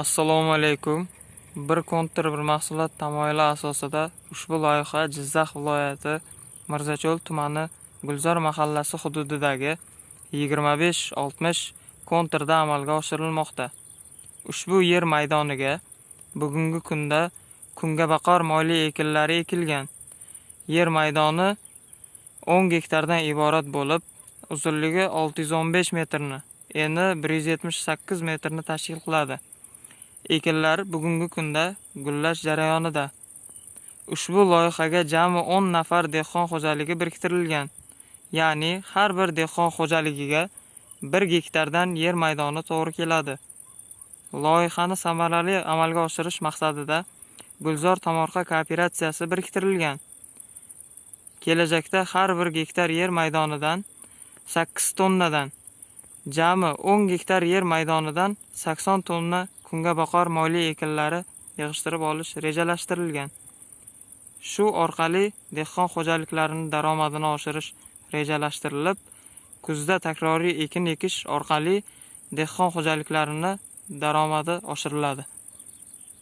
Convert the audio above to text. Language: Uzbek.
Assalomu alaykum. Bir mahsulot tamoyili asosida ushbu loyiha Jizzax viloyati Mirzacho'l tumani Gulzor mahallasi hududidagi 25-60 kontrda amalga oshirilmoqda. Ushbu yer maydoniga bugungi kunda kungaboqar mo'yli ekinlari ekilgan. Yer maydoni 10 gektardan iborat bo'lib, uzunligi 615 metrni, eni 178 metrni tashkil qiladi. Ekinlar bugungi kunda gullash jarayonida. Ushbu loyihaga jami 10 nafar dehqon xo'jaligi biriktirilgan. Ya'ni har bir dehqon xo'jaligiga 1 gektardan yer maydoni to'g'ri keladi. Loyihani samarali amalga oshirish maqsadida Gulzor tomorqa kooperatsiyasi biriktirilgan. Kelajakda har bir gektar yer maydonidan 8 tonnadan, jami 10 gektar yer maydonidan 80 tonna kungaboqar mo'yli ekinlari yig'ishtirib olish rejalashtirilgan. Shu orqali dehqon xo'jaliklarining daromadini oshirish rejalashtirilib, kuzda takroriy ekin ekish orqali dehqon xo'jaliklarining daromadi oshiriladi.